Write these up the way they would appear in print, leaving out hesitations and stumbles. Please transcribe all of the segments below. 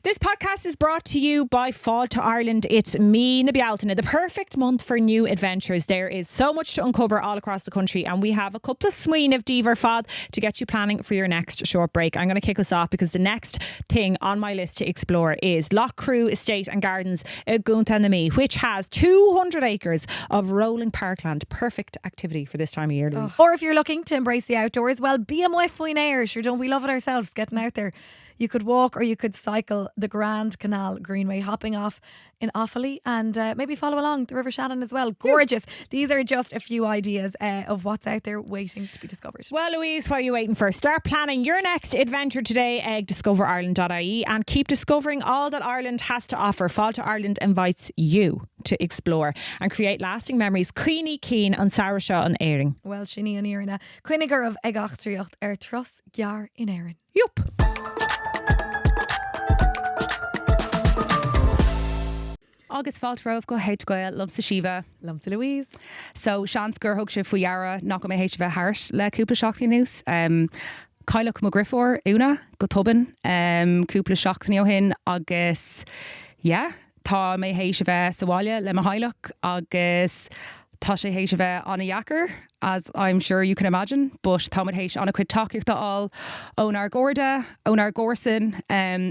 This podcast is brought to you by Fall to Ireland. It's me, na Bealtaine, the perfect month for new adventures. There is so much to uncover all across the country, and we have a couple of sween of deir fad to get you planning for your next short break. I'm going to kick us off because the next thing on my list to explore is Loch Crew Estate and Gardens, Guntanami, which has 200 acres of rolling parkland. Perfect activity for this time of year, Louise. Or if you're looking to embrace the outdoors, well, be a muid faoin air. Sure, don't we love it ourselves getting out there? You could walk or you could cycle the Grand Canal Greenway, hopping off in Offaly, and maybe follow along the River Shannon as well. Gorgeous. These are just a few ideas of what's out there waiting to be discovered. Well, Louise, what are you waiting for? Start planning your next adventure today. Discoverireland.ie and keep discovering all that Ireland has to offer. Fall to Ireland invites you to explore and create lasting memories. Cuoine Keen on Sarashaw and Airing. Well, Shinny and Irina, Cuinigar of Gach Tros Gar in Éireann. Yup. Agus fáilt roh go héit goil lum sa Síomha. Lum sa Louise. So seans gur thug sé faoi dheara nach go mé héit bheith thart le cúpla seachtaí nús. Cailleach mo griffór úna go tuban cúpla seachtaí ó hin agus tá mé héit bheith sa bháile le mo haileach agus tá sé héit bheith anna dhheacair, as I'm sure you can imagine, but tá mud héit anna cuid takeíochta all ón our Gorda, ón our Gorson.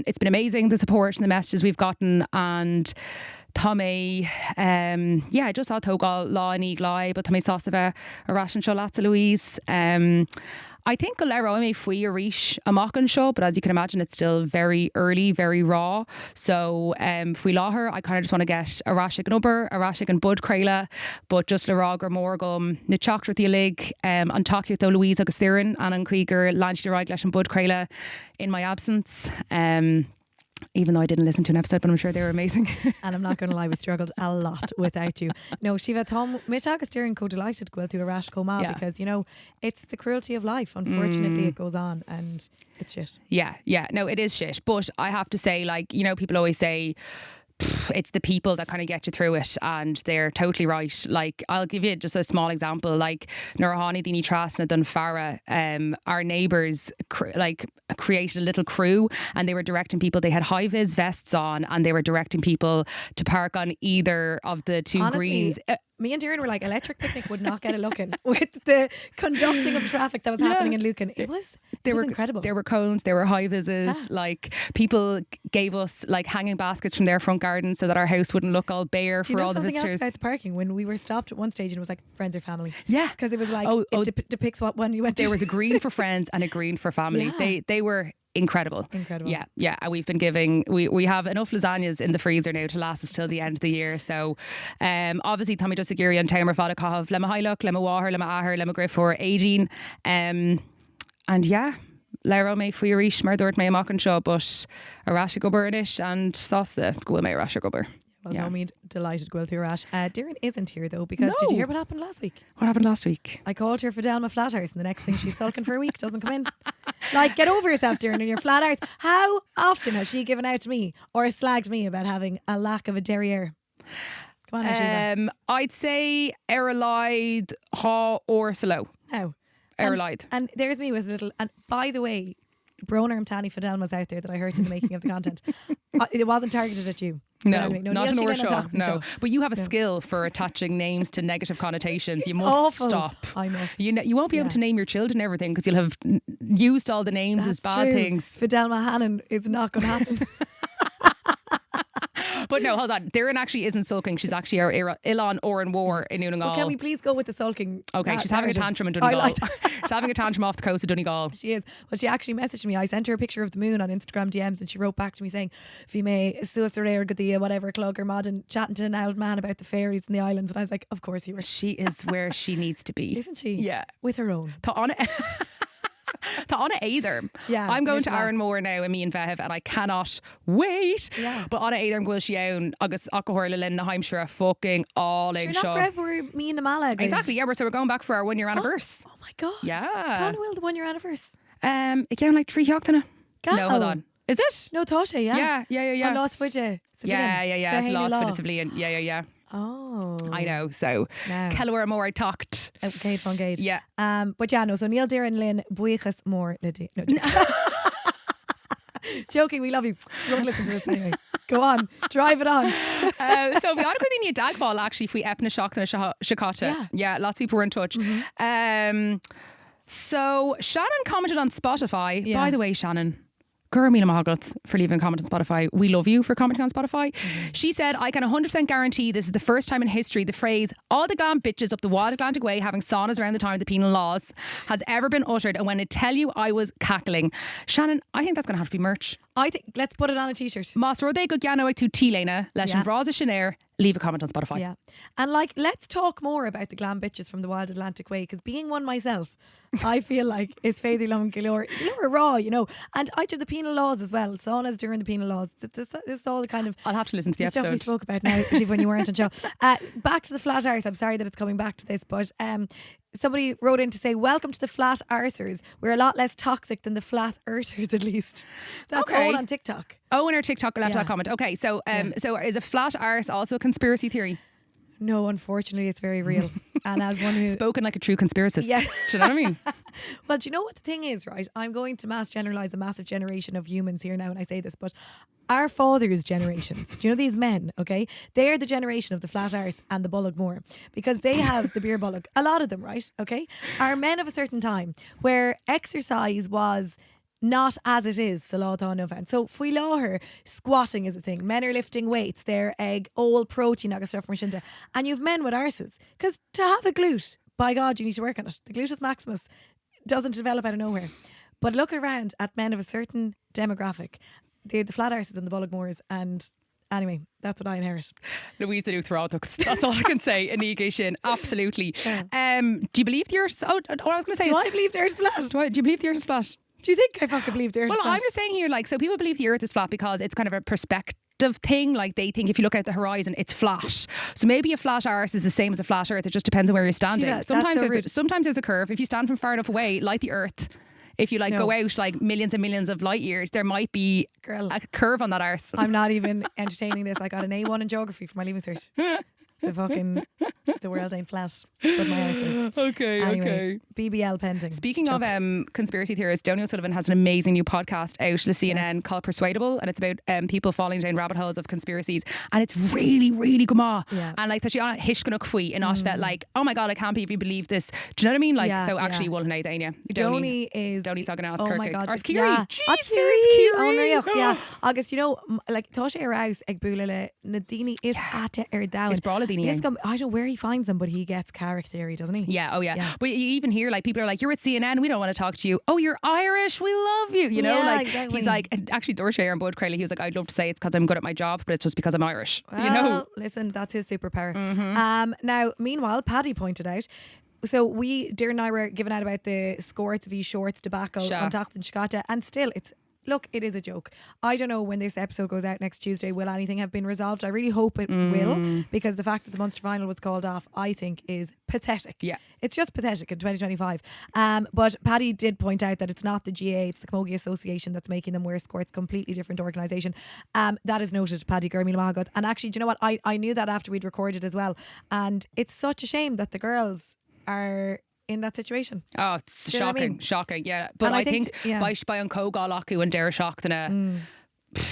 It's been amazing, the support and the messages we've gotten, and tá mé just á tógáil lá in íomhánna, but tá mé sásta bheith a rasin seo láta Louise. I think go leir mé faoi a ríis amach an seo, but as you can imagine, it's still very early, very raw. So faoi láthair, I kind of just want to get a rasig an obair, a rasig an bud creile, but just le rá gur mór gom na teachtartaí a lig an takeíocht ó Louise agus Dúinn and an cuigur láinte de ráig leis an bud creile in my absence. Even though I didn't listen to an episode, but I'm sure they were amazing. And I'm not going to lie, we struggled a lot without you. No, Síomha, Tom, mit agus Dúinn co delighted go to a rash coma because, you know, it's the cruelty of life. Unfortunately, it goes on and it's shit. Yeah. No, it is shit. But I have to say, like, you know, people always say, it's the people that kind of get you through it, and they're totally right. Like, I'll give you just a small example. Like, Norahani Dini Trasna Dunfarra, our neighbours created a little crew, and they were directing people. They had high-vis vests on, and they were directing people to park on either of the two Honestly, greens. Me and Dúinn were like, electric picnic would not get a look in with the conducting of traffic that was happening in Lucan. It was incredible. There were cones, there were high vises. Like, people gave us like hanging baskets from their front garden so that our house wouldn't look all bare for all the visitors. Else about the parking, when we were stopped at one stage and it was like friends or family. Yeah, because it was like it depicts what one you went to. There was a green for friends and a green for family. They were incredible. Yeah. And we've been giving, we have enough lasagnas in the freezer now to last us till the end of the year. So obviously Tommy does a giri and tamer fada cahav lema hailoch, lema wahar, lema ahar, lema griffór aging. And Leiro me faoi ríis mar dúirt mé amach an seo, but a rasig obair inis and sásta go bhfuil mé a rasig obair. Well, no, me delighted Gwil to Rash. Dúinn isn't here though, because did you hear what happened last week? What happened last week? I called her for Delma Flat House, and the next thing she's sulking for a week, doesn't come in. Like, get over yourself, Dúinn, in your flat house. How often has she given out to me or slagged me about having a lack of a derriere? Come on, Síomha. I'd say Erlaid Ha or Salo. How? Erlaid. And there's me with a little. And by the way, Broner Tani Fidelma's out there that I heard in the making of the content. It wasn't targeted at you. No, no not an show. No, but you have a skill for attaching names to negative connotations. You must stop. I must. You won't be able to name your children everything because you'll have used all the names as bad things. Fidelma Hannon is not going to happen. But no, hold on. Dúinn actually isn't sulking. She's actually our Ilan Oran War in Donegal. Can we please go with the sulking? Okay, she's having a tantrum in Donegal. She's having a tantrum off the coast of Donegal. She is. Well, she actually messaged me. I sent her a picture of the moon on Instagram DMs, and she wrote back to me saying, "Fi me suas rare gadia whatever clog or mod," and chatting to an old man about the fairies in the islands. And I was like, "Of course you were." She is where she needs to be, isn't she? Yeah, with her own. Tá Anna either. Yeah, I'm going to Aranmore now and me and Bheith, and I cannot wait. Yeah. But Anna either will she own agus alcohol in the Heimshire fucking all in show. Not we're me and the Malaga. Exactly. Yeah, so we're going back for our 1 year anniversary. Oh my god. Yeah. Can will the 1 year anniversary? Again like 3 Heachtainna. No, hold on. Is it? No, Tasha, yeah. Yeah. I lost with you. Yeah. It's lost for the civilian. Yeah. Oh, I know. So, Kelwer more I talked. Okay, fun gate. Yeah. But yeah, no. So Neil Deir and Lynn buíchas mór le dé. No, Joking, we love you. She won't listen to this anyway. Go on, drive it on. So we ought to go in a dagfall actually if we epna shock and a shakata. Yeah, lots of people were in touch. So Shannon commented on Spotify. Yeah. By the way, Shannon, Gurmina Mahagat for leaving a comment on Spotify. We love you for commenting on Spotify. She said, I can 100% guarantee this is the first time in history the phrase all the glam bitches up the Wild Atlantic Way having saunas around the time of the penal laws has ever been uttered, and when I tell you I was cackling. Shannon, I think that's going to have to be merch. I think let's put it on a t-shirt. Mas rode go ganoig to Tilena, Leshan Vraza Shanair, leave a comment on Spotify. Yeah. And like, let's talk more about the glam bitches from the Wild Atlantic Way, because being one myself, I feel like is Faith Lum Galore. You're raw, you know. And I did the penal laws as well. Saunas during the penal laws. This is all the kind of I'll have to listen to the stuff we episode. spoke about now, when you weren't on show. Back to the flat arse. I'm sorry that it's coming back to this, but somebody wrote in to say, welcome to the flat arsers. We're a lot less toxic than the flat earthers, at least. That's all on TikTok. Oh, in our TikTok left that comment. Okay, so so is a flat arse also a conspiracy theory? No, unfortunately, it's very real. And as one who spoken like a true conspiracist. Yeah. Do you know what I mean? Well, do you know what the thing is, right? I'm going to mass generalise a massive generation of humans here now when I say this, but our fathers' generations, do you know these men, okay? They're the generation of the flat arse and the bullock moor, because they have the beer bullock. A lot of them, right? Okay? Are men of a certain time where exercise was not as it is and so fui láthir squatting is a thing, men are lifting weights, they're egg all protein agus stuff marshinta, and you've men with arses, because to have a glute, by God, you need to work on it. The gluteus maximus doesn't develop out of nowhere. But look around at men of a certain demographic, the flat arses and the bullock moors, and anyway, that's what I inherit. Louise the Duthroducts. That's all I can say. Inigation, absolutely. Do you believe the earth? Oh, what I was going to say do I believe the earth is flat? Do you believe the earth is flat? Do you think I fucking believe the earth is Well, flat? I'm just saying here, like, so people believe the earth is flat because it's kind of a perspective thing. Like, they think if you look out the horizon, it's flat. So maybe a flat arse is the same as a flat earth. It just depends on where you're standing. Yeah, sometimes there's a curve. If you stand from far enough away, like the earth, if you go out like millions and millions of light years, there might be a curve on that arse. I'm not even entertaining this. I got an A1 in geography for my leaving cert. The world ain't flat, but my house is. Okay. BBL pending. Speaking of conspiracy theorists, Donny O'Sullivan has an amazing new podcast out to CNN called Persuadable, and it's about people falling down rabbit holes of conspiracies, and it's really, really good. And like that she on hishkanuk fui in Ashvet, like, oh my God, I can't believe you believe this. Do you know what I mean? Like, so actually, well, no, Donny is. Donny's talking to us. Oh my God, Or yeah. Jesus, Unreal. Yeah. August, you know, like tá sé ar aus ag buaile Nadini is at ar down. It's brawler Dini. I don't know where he finds them, but he gets character, doesn't he? Yeah, oh yeah. But you even hear like people are like, you're at CNN, we don't want to talk to you. Oh, you're Irish, we love you. You know, like exactly. He's like, actually Dorshay and Bud Crowley, he was like, I'd love to say it's because I'm good at my job, but it's just because I'm Irish. Well, you know? Listen, that's his superpower. Now, meanwhile, Paddy pointed out, so Deir and I were giving out about the Scorts v Shorts debacle on Gach and Shkata, and still look, it is a joke. I don't know when this episode goes out next Tuesday, will anything have been resolved? I really hope it will, because the fact that the Munster final was called off, I think, is pathetic. Yeah. It's just pathetic in 2025. But Paddy did point out that it's not the GA, it's the Camogie Association that's making them wear skirts, completely different organisation. That is noted, Paddy Gurmila Mahagat. And actually, do you know what? I knew that after we'd recorded as well. And it's such a shame that the girls are in that situation. Oh, it's shocking, yeah. But and I think by an Cógálacu and Deir Seachtainna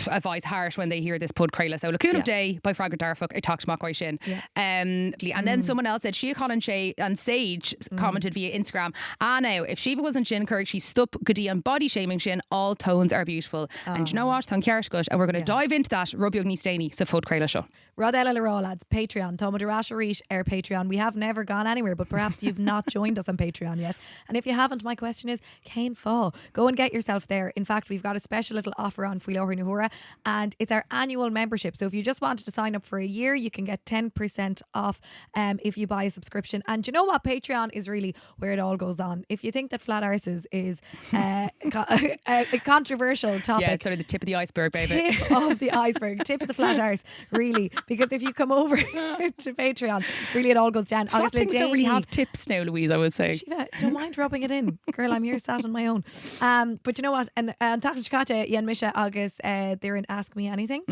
advise harsh when they hear this pud creile. So Lacuna of Day by Fragment Darfuk, I talked to Mac Sin. And then someone else said Shia Colin Shay and Sage commented via Instagram, now if Shiva wasn't Shin Kirk, she's stup goody and body shaming Shin, all tones are beautiful. And you know what? Thank Yarshgut, and we're going to dive into that Rubiog Nistani, so Fud Creile Show. Rod Ella Lera, lads, Patreon, Toma Darasha Reach, our Patreon. We have never gone anywhere, but perhaps you've not joined us on Patreon yet. And if you haven't, my question is, Cain Fall, go and get yourself there. In fact, we've got a special little offer on Fuilóhar Nuhura, and it's our annual membership. So if you just wanted to sign up for a year, you can get 10% off if you buy a subscription. And you know what? Patreon is really where it all goes on. If you think that flat arses is a controversial topic. Yeah, it's sort of the tip of the iceberg, baby. Tip of the iceberg, tip of the flat arse, really. Because if you come over to Patreon, really it all goes down. Flat things don't really have tips now, Louise, I would say. Shiva, don't mind rubbing it in. Girl, I'm here sat on my own. But you know what? And Tachan Chicata, Yen Misha, Agus, they're in Ask Me Anything.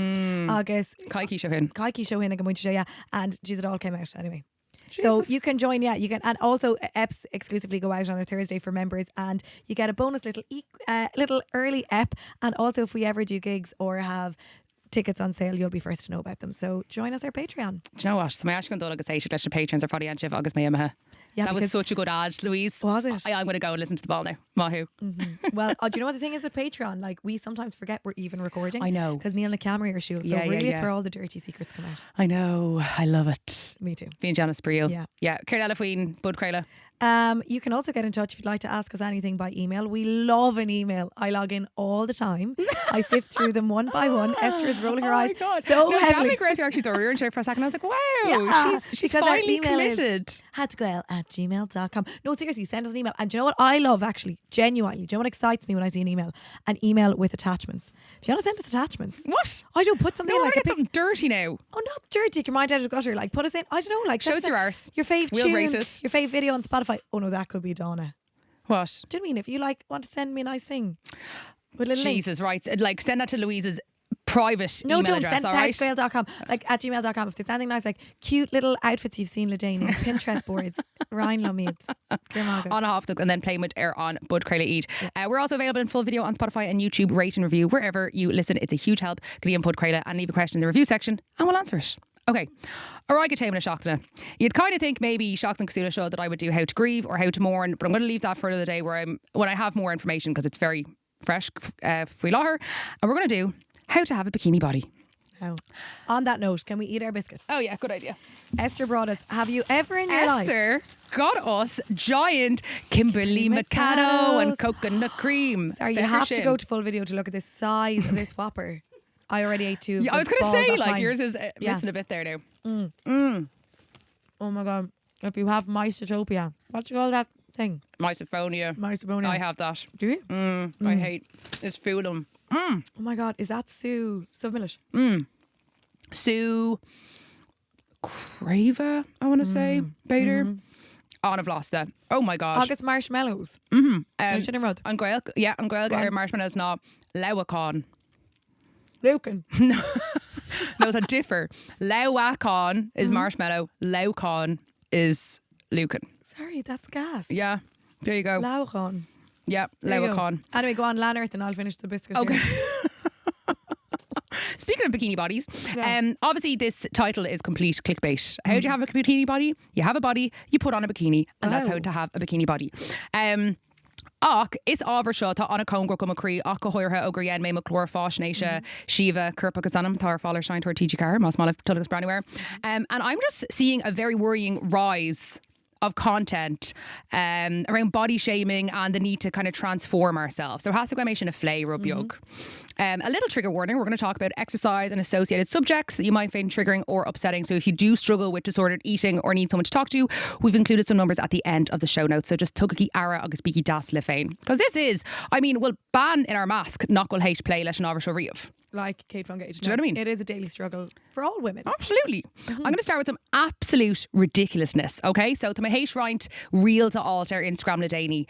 Agus. Kaiki show hin. Kaiki show hin, and and geez, it all came out anyway. So Jesus. you can join, you can, and also EPs exclusively go out on a Thursday for members, and you get a bonus little early EP. And also, if we ever do gigs or have tickets on sale, you'll be first to know about them. So join us our Patreon. Do you know what? Tá mé go agus éisi leis patrons ar fáí ansibh agus mé imime. Yeah, That was such a good ad, Louise. Was it? I'm going to go and listen to the ball now. Mahu. Well, do you know what the thing is with Patreon? Like, we sometimes forget we're even recording. I know. Because Neil and Camry are shooting. So Yeah, really, yeah, it's yeah. where all the dirty secrets come out. I know. I love it. Me too. Being Janice Briel. Yeah. Yeah. Creidiúint Faoin, Bud Creile. You can also get in touch if you'd like to ask us anything by email. We love an email. I log in all the time. I sift through them one by one. Esther is rolling her eyes so no, heavily. Jamie Grace actually thought we were in for a second. I was like, wow, Yeah, she's because our finally email is committed. hadtogail@gmail.com. No, seriously, send us an email. And do you know what I love, actually, genuinely? Do you know what excites me when I see an email? An email with attachments. If you want to send us attachments, What? I don't put something No, like we're getting something dirty now. oh, not dirty, take your mind out of the gutter. Like, put us in, I don't know, like, Show us send your us arse. your fave We'll tune, rate it. your fave video on Spotify. Oh no, that could be Donna. What? Do you know what I mean? If you like want to send me a nice thing with a little link. Jesus, right. Like, send that to Louise's private No, email don't address, send it all to right? hadtogail.com, like at gmail.com. If there's anything nice, like cute little outfits you've seen Lejane, Pinterest boards, Ryan Lumid, On a half and then playing with air on Bud Creile Eid. We're also available in full video on Spotify and YouTube. Rate and review wherever you listen. It's a huge help. Get in Bud Creile and leave a question in the review section and we'll answer it. Okay. Alright, get taken a shockna. You'd kind of think maybe Shockna Casula show that I would do how to grieve or how to mourn, but I'm going to leave that for another day when I have more information because it's very fresh for Láthir. And we're going to do how to have a bikini body. Now, on that note, can we eat our biscuits? Oh yeah, good idea. Esther brought us. Have you ever in your life? Esther got us giant Kimberly Mikado and coconut cream. Sorry, you have to go to full video to look at the size of this whopper. I already ate two. Yeah, I was going to balls say, off like, mine. yours is Yeah. missing a bit there now. Oh my god! If you have Mycetopia, what do you call that thing? Misophonia. Mycophonia. I have that. Do you? I hate it's foodum. Oh my god! Is that Sue Submillish? Sue Crava, I want to say. Bader. Oh, and I've lost that. Oh my gosh. August marshmallows. Um, Rud. An Gael, yeah, an Gael got marshmallows now. Lewacon. Lucan. No, it's a differ. Lewacon is marshmallow. Lewcon is Lucan. Sorry, that's gas. Yeah, there you go. Lauchon. Yeah, There you go. Lewacon. Anyway, go on Lanarth and I'll finish the biscuit. Okay. here. Speaking of bikini bodies, Yeah. obviously this title is complete clickbait. How do you have a bikini body? You have a body, you put on a bikini, and that's how to have a bikini body. Ach, is ábhar seo tá anna cóngra go macrí ach go hóirthe ó grian mé mo chlór fáisnéise Síomha ccoirp agus anam tar fálar sein tuair TG car más mála tullagus brandyware. And I'm just seeing a very worrying rise of content around body shaming and the need to kind of transform ourselves. So has to go in a flay rub yog. A little trigger warning, we're going to talk about exercise and associated subjects that you might find triggering or upsetting. So if you do struggle with disordered eating or need someone to talk to, we've included some numbers at the end of the show notes. So just tugaki ara agus biki das le féin. Because this is, I mean, we'll ban in our mask nach will hate play leis an ábhar seo riamh. Like Kate Von Gage. Do you know what I mean? It is a daily struggle for all women. Absolutely. I'm going to start with some absolute ridiculousness. Okay, so to my hate rind real to alter Instagram le déine.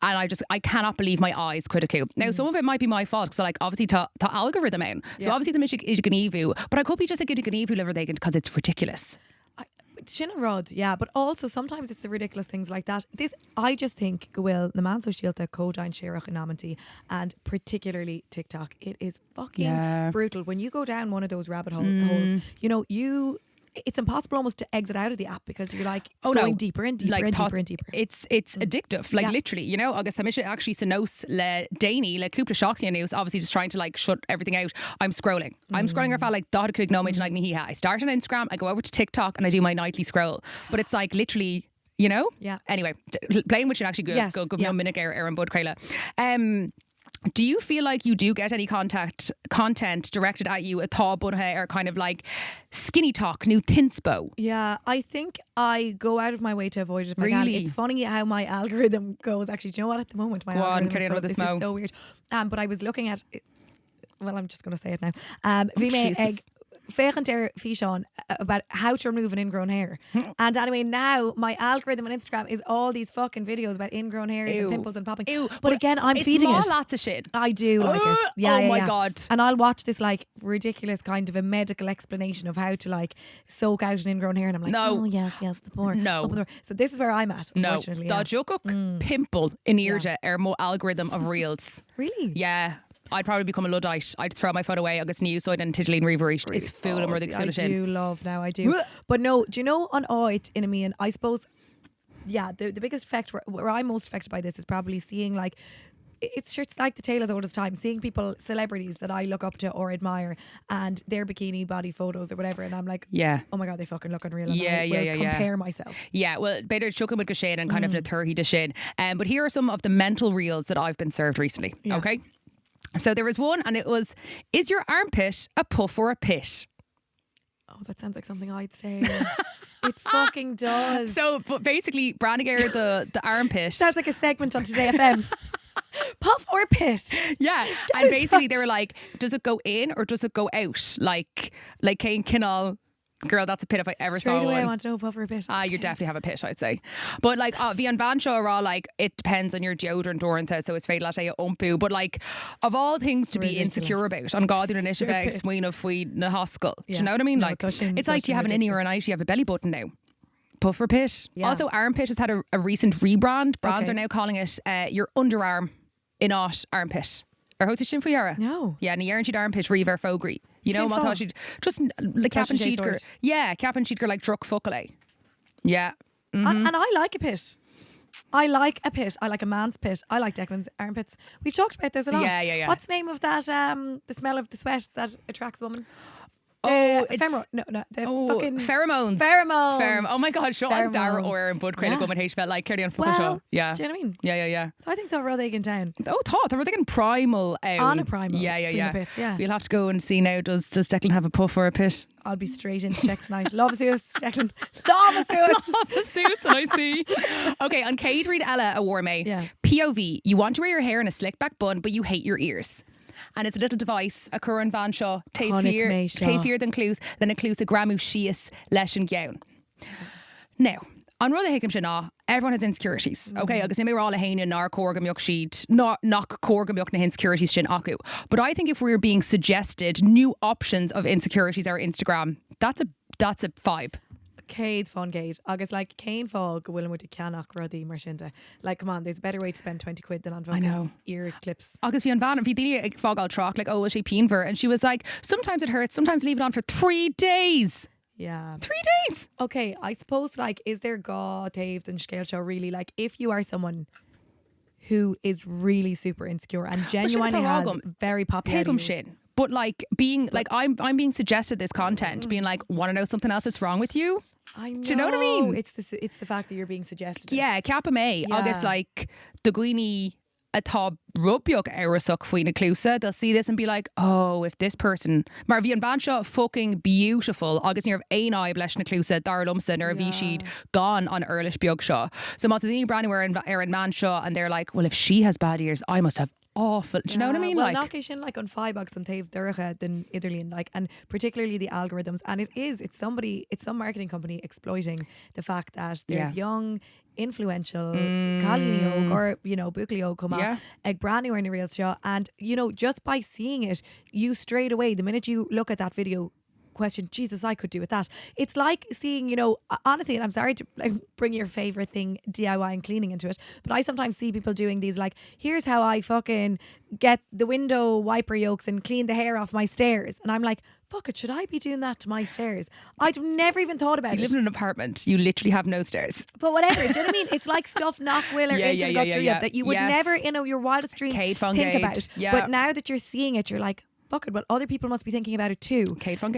And I cannot believe my eyes critical. Now, some of it might be my fault because, like, obviously, the algorithm in. So, obviously, the mission is gcomhair, but I could be just a gcomhair liver because it's ridiculous. Shinna Rod, yeah, but also sometimes it's the ridiculous things like that. This, I just think, Gowill, the man so shielta, Codain, Sherach, and Amanti, and particularly TikTok, it is fucking brutal. When you go down one of those rabbit holes, you know, it's impossible almost to exit out of the app because you're like going deeper and deeper like and deeper and deeper. It's addictive, like literally, you know. Agus tá mise actually sa nós le déine le cúpla seachtaí news, obviously just trying to like shut everything out. I'm scrolling ar fáil like dá chuig nóid like nihiha. I start on Instagram, I go over to TikTok and I do my nightly scroll. But it's like literally, you know? Yeah. Anyway, playing with you actually good. Yes. Go no minute ar an Bud Creile. Do you feel like you do get any content directed at you atá bunathe or kind of like skinny talk, new tinspo? Yeah, I think I go out of my way to avoid it if I can. Really? It's funny how my algorithm goes. Actually, do you know what? At the moment, my Go on, algorithm carry on with the this smoke. is so weird. But I was looking at. Well, I'm just going to say it now. Vime Jesus. egg. féchant Fishon about how to remove an ingrown hair. And anyway, now my algorithm on Instagram is all these fucking videos about ingrown hairs and pimples and popping. Ew. But again, I'm feeding it. It's lots of shit. I do like it. Yeah, oh my yeah. God. And I'll watch this like ridiculous kind of a medical explanation of how to like soak out an ingrown hair, and I'm like, No. oh yes, the more. No. So this is where I'm at. No. Unfortunately, Tá jogadh pimple in Irja mo algorithm of reels. Really? Yeah. I'd probably become a Luddite. I'd throw my phone away. Agus níú soid an tiddlín riomhairí is full more the I sin. do love now. I do. But no, do you know on uait in a mean? I suppose. Yeah, the biggest effect where I'm most affected by this is probably seeing like. It's like the tale as old as time, seeing people, celebrities that I look up to or admire, and their bikini body photos or whatever, and I'm like, Yeah. oh my God, they fucking look unreal. And Yeah, I will compare myself. Yeah, well, better chucking with Gashin and kind of the turkey to shin. But here are some of the mental reels that I've been served recently. Yeah. Okay. So there was one, and it was, is your armpit a puff or a pit? Oh, that sounds like something I'd say. It fucking does. So, but basically, Branniger, the armpit. Sounds like a segment on Today FM. Puff or pit? Yeah, and basically they were like, does it go in or does it go out? Like Kane Kinnell, girl, that's a pit if I ever Straight saw away, one. I want to know puff or pit. You definitely have a pit, I'd say. But like, Bhí Banshaw are all like, it depends on your deodorant orthu, so it's féidir leat é umpu. But like, of all things to be insecure about, on God, in initiative, sween of fweed na hoscal. Do you know what I mean? No, Like, gushing, it's like, do you have an innie or an eye? Do you have a belly button now? Puff or pit. Yeah. Also, armpit has had a recent rebrand. Brands Okay. are now calling it your underarm, not armpit. Or how to shin for No. Yeah, na yearn she'd armpit river fogri. You know, Cén I fó? thought she'd just like cap and Fashion she'd go. taste Yeah, cap and she'd go like druck fuckle. Yeah. And I like a pit. I like a pit. I like a man's pit. I like Declan's armpits. We've talked about this a lot. Yeah. What's the name of that? The smell of the sweat that attracts a woman. It's ephemeral. No, the fucking pheromones. Pheromones. Oh my God, sure. I'm Dara Pheromones. or in Bud Credit Woman H felt like carry on fucking Well, show. Yeah. do you know what I mean? Yeah. So I think they're real again down. Oh, thought they were thinking primal. On a primal. Yeah. between the pits, yeah. We'll have to go and see now. Does Declan have a puff or a pit? I'll be straight into check tonight. Love us, Declan. Love us. The suits and I see. Okay, on Cade Reid Ella a Warmay. Yeah. POV, you want to wear your hair in a slick back bun, but you hate your ears. And it's a little device, a curran van shaw, taifir than clues, then includes a gramu shias lesh and gown. Now, on Rutha Hickam Shana, everyone has insecurities. Okay, agus maybe we're all a hain nar corgam yok sheet, not corgam yok na insecurities shin aku. But I think if we were being suggested new options of insecurities on Instagram, that's a vibe. Cade fun Cade. Agus like Cane Fog Willem with the Canach Ruddy Marshinda. Like come on, there's a better way to spend 20 quid than on fucking know. ear clips. Agus bhí an bhan bhí daoine fog all troch like, oh, will she peen for? And she was like, sometimes it hurts, sometimes leave it on for 3 days. Yeah. 3 days. Okay, I suppose like is there Taved and scéal show really like if you are someone who is really super insecure and genuinely has very popular Take 'em shin. But like being like I'm being suggested this content, being like, want to know something else that's wrong with you? I know. Do you know what I mean? It's the fact that you're being suggested. Yeah, Kappa May. Yeah. Agus like the Guini atá rubbeog erasuk faoin na clúsa, they'll see this and be like, oh, if this person mar bhí an banseo fucking beautiful agus níor ein eye bleis na clúsa dar lumsa nor bhí siad gone on earlish beag seo. So má the brand were in man seo and they're like, well, if she has bad ears, I must have awful. Do you know what I mean? Well, like nach like on 5 bucks and they've duracha than Iderlin like, and particularly the algorithms, and it's some marketing company exploiting the fact that there's young influential Caliniog or Bucleo come out ag brand new in the real show, and just by seeing it, you straight away the minute you look at that video question, Jesus, I could do with that. It's like seeing, honestly, and I'm sorry to like bring your favorite thing, DIY and cleaning, into it, but I sometimes see people doing these like, here's how I fucking get the window wiper yolks and clean the hair off my stairs, and I'm like, fuck it, should I be doing that to my stairs? I'd never even thought about it. You live in an apartment, you literally have no stairs. But whatever, do you know what I mean? It's like stuff knock Willer into the gutter that you would never in your wildest dreams think about. But now that you're seeing it, you're like, fuck it, well, other people must be thinking about it too.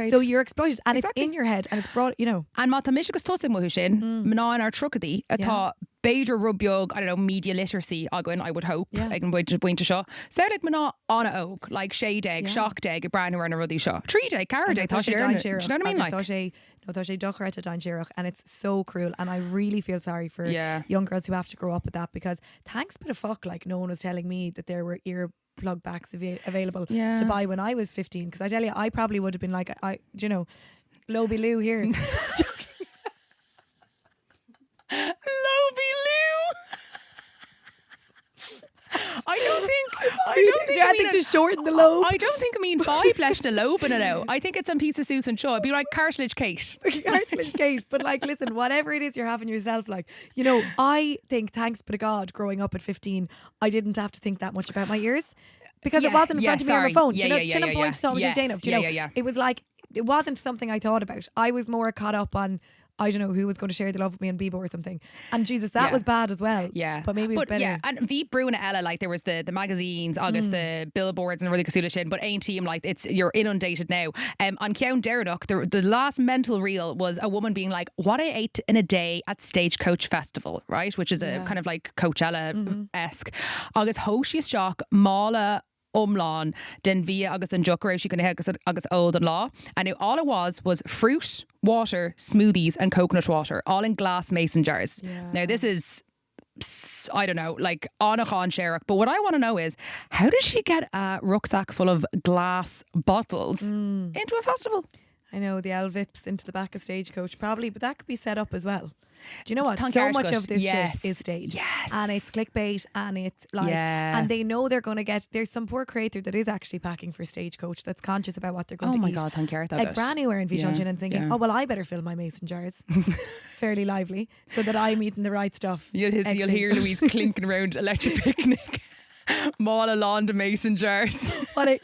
So you're exploited, and it's in your head, and it's brought, And mata mishagus tosig mo hushin, mna in our truckadi, atá Beidir rubbeog, I don't know, media literacy againn, I would hope. Ag an buinte seo. Said like mana anna oak, like shade egg, shock egg, a brand new and a ruddy sho. 3 day, carrot day, thought you know what I mean? Like, tá sé dochar a daintíireach, and it's so cruel, and I really feel sorry for young girls who have to grow up with that, because thanks but a fuck, like no one was telling me that there were earplug backs available to buy when I was 15, because I tell you, I probably would have been like, you know, Lobby Lou here. Lobby Lou. I don't think to shorten the lobe. I don't think I mean 5 leis na lobe in it now. I think it's some piece of Susan Shaw. It'd be like cartilage Kate. Cartilage Kate. But like, listen, whatever it is you're having yourself, like, you know, I think, thanks be to God, growing up at 15, I didn't have to think that much about my ears, because it wasn't in front of me on my phone. Do you know, it was like, it wasn't something I thought about. I was more caught up on, I don't know who was going to share the love with me on Bebo or something. And Jesus, that was bad as well. Yeah. But maybe it's better. Yeah, and bhí brúna eile, like there was the magazines, agus the billboards and really cosúla sin, but ain't team like you're inundated now. On Ceann déanamh, the last mental reel was a woman being like, what I ate in a day at Stagecoach Festival, right? Which is a kind of like Coachella-esque. Agus hóisias shock, mála umlán den via agus an joker she can agus old and law, and all it was fruit, water, smoothies and coconut water, all in glass mason jars. Now this is, I don't know, like annach sheriff, but what I want to know is, how does she get a rucksack full of glass bottles into a festival? I know, the Elvips into the back of Stagecoach probably, but that could be set up as well. Do you know what? So much of this shit is staged. And it's clickbait, and it's like, and they know they're going to get, there's some poor creator that is actually packing for Stagecoach that's conscious about what they're going to eat. Oh my God, thank you. Like brand new wearing Vishanchin and thinking, oh, well, I better fill my mason jars fairly lively so that I'm eating the right stuff. You'll hear Louise clinking around electric picnic. Mala lawn to mason jars. But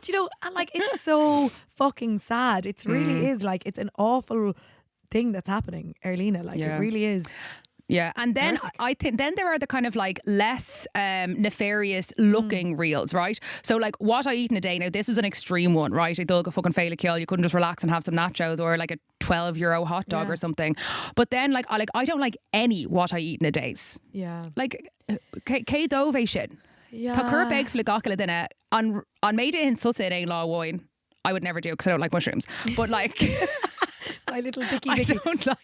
you know, and like, it's so fucking sad. It really is, like, it's an awful thing that's happening, Erlina, like it really is. Yeah, and then I think then there are the kind of like less nefarious looking reels, right? So like, what I eat in a day. Now this was an extreme one, right? I thought a fucking fail a kill. You couldn't just relax and have some nachos or like a €12 hot dog or something. But then like I don't like any what I eat in a days. Yeah. Like Kay dove sin. Yeah. Tá cuirp eggs le gach dinne on méide in susa in law wine. I would never do because I don't like mushrooms. But like my little dicky I don't like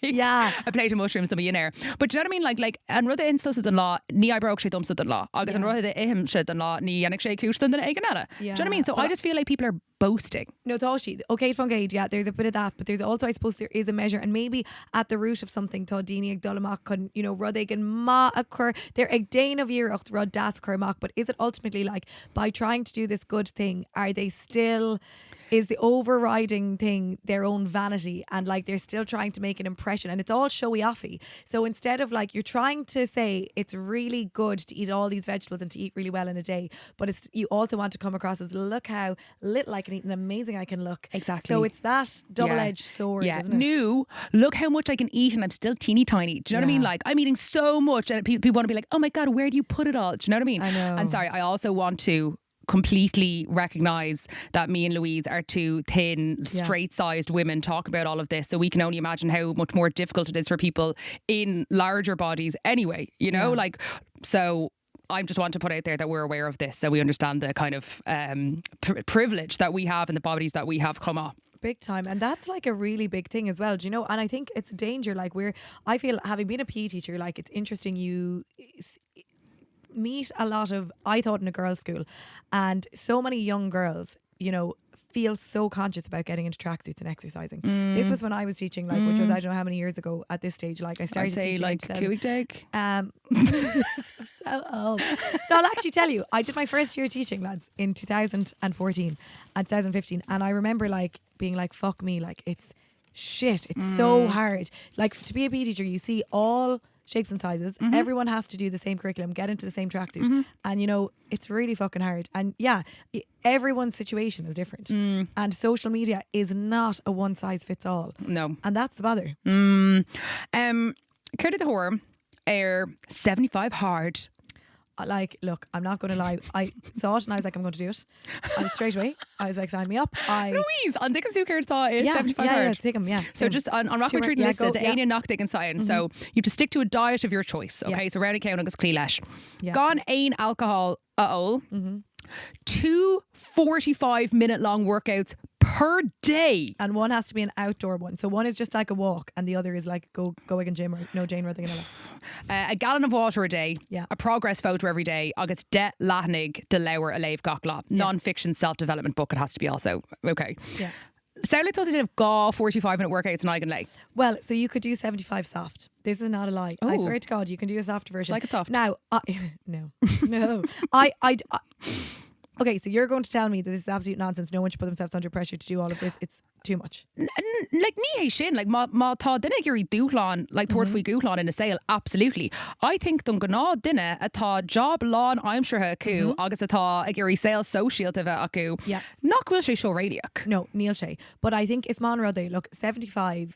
a plate of mushrooms to be in there. But do you know what I mean? Like an rudda in susa den law, ní I broke sé dumsa den law. Agus an rudda ihim sé den law, ní yannick sé cús den againn eile. Do you know what I mean? So I just feel like people are boasting. No, Toshi. Okay, fungade, yeah, there's a bit of that, but there's also, I suppose, there is a measure, and maybe at the root of something, Todini ag dolamach can, you know, rud again ma occur, they're ag dain of year ucht rud das occurmach, but is it ultimately like, by trying to do this good thing, are they still, is the overriding thing their own vanity, and like they're still trying to make an impression, and it's all showy offy. So instead of like, you're trying to say it's really good to eat all these vegetables and to eat really well in a day, but it's, you also want to come across as, look how little I can eat and amazing I can look. Exactly. So it's that double-edged sword, isn't it? New, look how much I can eat and I'm still teeny tiny. Do you know what I mean? Like, I'm eating so much, and people want to be like, oh my God, where do you put it all? Do you know what I mean? I know. And sorry, I also want to completely recognise that me and Louise are two thin, straight-sized women talk about all of this, so we can only imagine how much more difficult it is for people in larger bodies anyway, you know? Like, so I just want to put out there that we're aware of this, so we understand the kind of privilege that we have and the bodies that we have come up. Big time. And that's like a really big thing as well, do you know? And I think it's a danger, like I feel, having been a PE teacher, like it's interesting, you meet a lot of, I taught in a girls' school, and so many young girls, you know, feel so conscious about getting into tracksuits and exercising. This was when I was teaching, like, which was, I don't know how many years ago at this stage, like I started teaching like cuig. So old. No, I'll actually tell you, I did my first year teaching, lads, in 2014 and 2015, and I remember like being like, fuck me, like it's shit, it's so hard. Like, to be a PE teacher, you see all shapes and sizes, everyone has to do the same curriculum, get into the same tracksuit, and you know, it's really fucking hard. And yeah, everyone's situation is different, and social media is not a one size fits all. No, and that's the bother. Credit the horror 75 hard. like, look, I'm not going to lie. I saw it and I was like, I'm going to do it. I was straight away. I was like, sign me up. Louise, an digan súcéir tá is 75 yeah, hard. take 'em, yeah. So just on Rockwood Treat listed, the aine nach digan sign. So you have to stick to a diet of your choice. Okay, so round count agus clí leis. Gone ain alcohol all. 2 45-minute long workouts per day. And one has to be an outdoor one. So one is just like a walk and the other is like go again gym or no Jane rather than a gallon of water a day, a progress photo every day, agus de láthnig de leabhar a léamh gach lá. Non-fiction self-development book it has to be also. Okay. Yeah. Sound like those did have 45-minute workouts in againn lay. Well, so you could do 75 soft. This is not a lie. I Ooh. swear to God, you can do a soft version. Like it soft. Now, no. Okay, so you're going to tell me that this is absolute nonsense. No one should put themselves under pressure to do all of this. It's too much. Like ní é sin, like má tá duine gurí dúchláin, like tuair faoi gúchláin in a scéal, absolutely. I think don gná duine atá job lán aimsirthe acu agus atá ag gurí scéal sosialta bheith acu. Yeah. Nach bhfuil sé seo radiach. No, níl sé. But I think it's man ruddy. Look, 75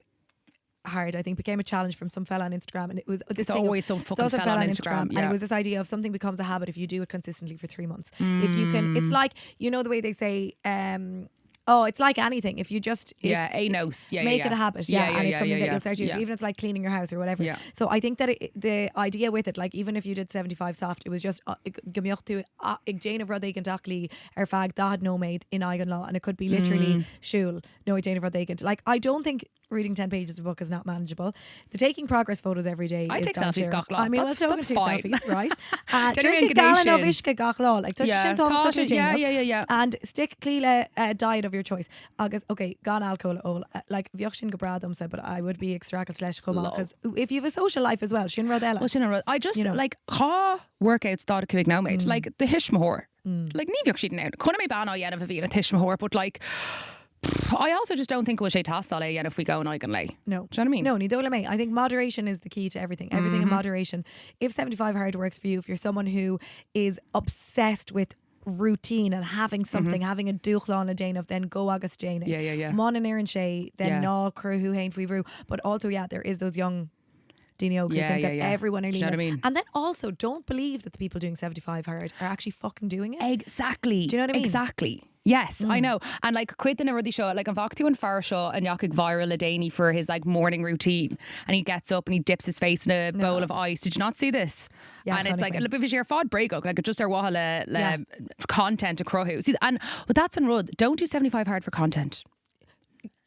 hard, I think, became a challenge from some fella on Instagram, and it was this It's always some fucking fella on Instagram, and it was this idea of something becomes a habit if you do it consistently for 3 months. If you can, it's like, you know the way they say, it's like anything. If you just make it a habit, and it's something that you'll start doing, even if it's like cleaning your house or whatever. Yeah. So I think that the idea with it, like even if you did 75 soft, it was just gymiocht to ag Jane of Rodaigan Dackley or fag that had no made in Againn law, and it could be literally shul no Jane of Rodaigan. Like I don't think reading 10 pages of a book is not manageable. The taking progress photos every day. I is take down selfies to- gach lá. I mean, That's fine. fine. Selfies, right? Generally Drink a gallon of engagation. ishke gach lá, like touch Yeah. Yeah. and stick clean diet of your choice. Agus, okay, gone alcohol all like bheocht sin go bradam said, but I would be extract leis coma because if you have a social life as well, Shin Rodella. Well, sin I just You know. like ha workouts thought cuig now mate like the hishmahor like ní bheoh siad now chuna mé ban á dhéanamh a bhí a tishmahor, but like I also just don't think we'll sé tastal é if we go in againn lay. No. Do you know what I mean? No, ní dóla mé. I think moderation is the key to everything. Everything in moderation. If 75 hard works for you, if you're someone who is obsessed with routine and having something, having a dúchláin a déanamh, then go agus déanamh. Yeah. Mon an éireann sé, then Yeah. ná cruthú hain faoi bhrú. But also, there is those young Dino who think that everyone Do you know what I mean? And then also, don't believe that the people doing 75 hard are actually fucking doing it. Exactly. Do you know what I mean? Exactly. Yes, I know. And like cuid in a ruddy show, like an bhachtú an far show and Gach viral a déine for his like morning routine, and he gets up and he dips his face in a bowl of ice. Did you not see this? Yeah, and it's like a funny. little bit of your fod break like just our wahala content to crow. See, and but that's on rud. Don't do 75 hard for content.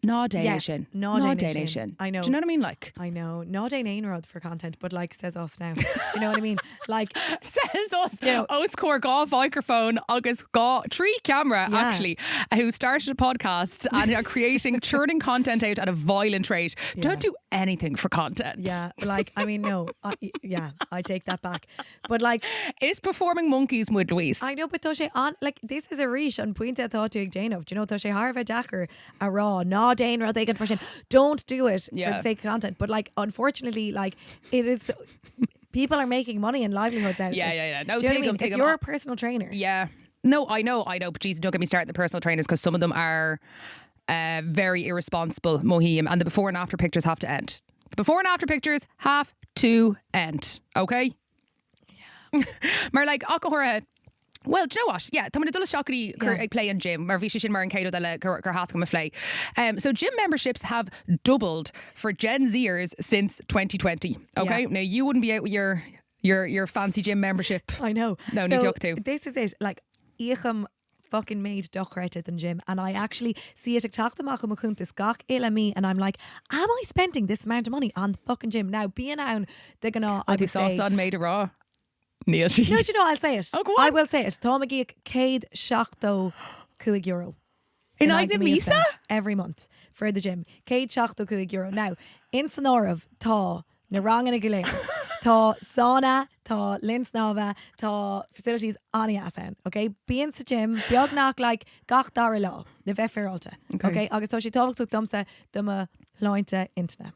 No Danation. no Danation. I know. Do you know what I mean? Like I know. Not a Rod for content, but like says us now. Do you know what I mean? Like says us. you know, Oscor gá microphone agus gá tree camera actually who started a podcast and are creating churning content out at a violent rate. Don't do anything for content. yeah, like I mean, no, I take that back. But like, Is performing monkeys with Louise? I know, but though she on like this is a reach on point I thought to Jane of. Do you know though she Harva Jacker a raw no Dane or they can person. Don't do it for the sake of content. But like, unfortunately, like it is. People are making money and livelihoods out of Yeah. this. No, Do you know what I take mean? them. If you're a personal trainer, Yeah. No, I know. But geez, don't get me started the personal trainers because some of them are very irresponsible, Mohim, and the before and after pictures have to end. The before and after pictures have to end. Okay? Yeah. Maar like, well, do you know what? Yeah, tá mna dul shockedy ag play in gym, mar bhí sé sin mar an céadú le gur hascam a flay. So gym memberships have doubled for Gen Zers since 2020. Okay? Yeah. Now you wouldn't be out with your fancy gym membership. I know. No, so ní bheocht tú. this is it. Like, ícham fucking made dochreite than gym, and I actually see it TikTok the mach this Gach eile me, and I'm like, am I spending this amount of money on the fucking gym now? Being out, they're gonna. I would say. Sauce made a raw. Níl No, do you know? I'll say it. Oh, go on. I will say it. Tá me gíag céad seachtó cuaig euro. In Aghainn Aghainn míosa míosa? every month for the gym. Céad seachtó cuaig euro. Now, in San Ormh tá na rangan a goléir. Tá sauna, tá linsnava, tá facilities ani asan. Okay, being sa gym, beag nach like gach dar law, na bheith fearalta. Okay, agus tá sé tábhacht dumsa duma láinte intna.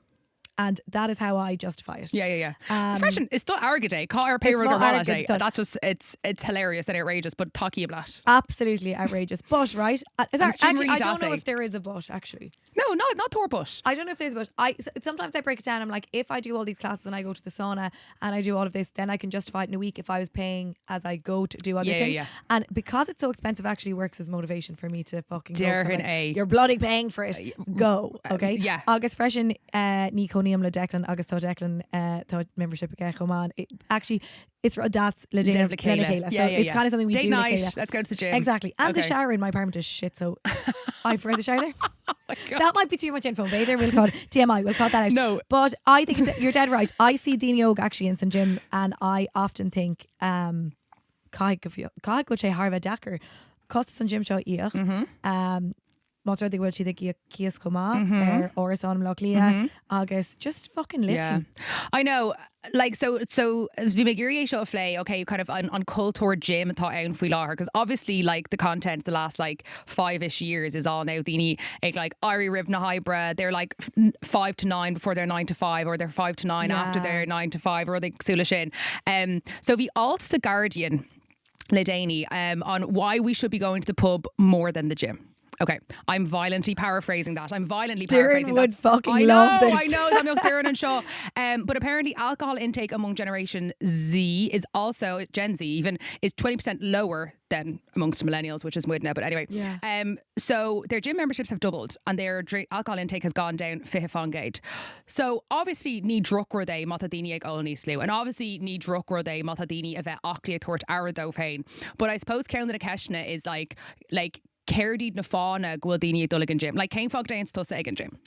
And that is how I justify it. Yeah. Freshen, it's not arrogant, car payroll or holiday. That's just it's hilarious and outrageous, but talkie blat. Absolutely outrageous. But right, really I don't know dassy. if there is a but actually. No, not Thor bush. I don't know if there's a but. Sometimes I break it down. I'm like, if I do all these classes and I go to the sauna and I do all of this, then I can justify it in a week if I was paying as I go to do other things. Yeah. And because it's so expensive, actually works as motivation for me to fucking Dare go. an A. You're bloody paying for it. Go, okay? Yeah. Agus freshen ní conium le declan agus tá declan tá membership a Gach. Actually, it's for das le déanamh chéile. So it's kind of something we Date do. night. Let's go to the gym. Exactly. And the Okay. shower in my apartment is shit. So I prefer the shower there. Oh my God. That might be too much info. Either we'll call it TMI. We'll cut that out. No. But I think you're dead right. I see Dini actually in St. Jim, and I often think Kai go sé Harvard Dakar. Costa St. Jim show íomhánna. Most of the world she think Kias Koma or Orson Locklia Agus just fucking living. Yeah, I know. Like so the Magiri show of play. Okay, you kind of on culture gym and thought out for láthar because obviously like the content the last like 5-ish years is all now Dini like Iri Riv na Hybra. They're like 5 to 9 before they're 9 to 5, or they're 5 to 9 after they're 9 to 5, or they Sulish in. So the alt the Guardian Ledani on why we should be going to the pub more than the gym. Okay, I'm violently paraphrasing that. Darren would fucking I love know, this. I know. I'm not Darren and Shaw. But apparently alcohol intake among Generation Z is also, Gen Z even, is 20% lower than amongst millennials, which is muid now. But anyway, so their gym memberships have doubled and their alcohol intake has gone down fihifongate. So obviously ní drukra they matadini ag olni slew, and obviously ní drukra they matadini a vet aclia tort arado pain. But I suppose count the keshna is like Ceirdíd na fána ghfuil daoine ag dul ag an gym. Like, céim fog daoins tusa ag an gym.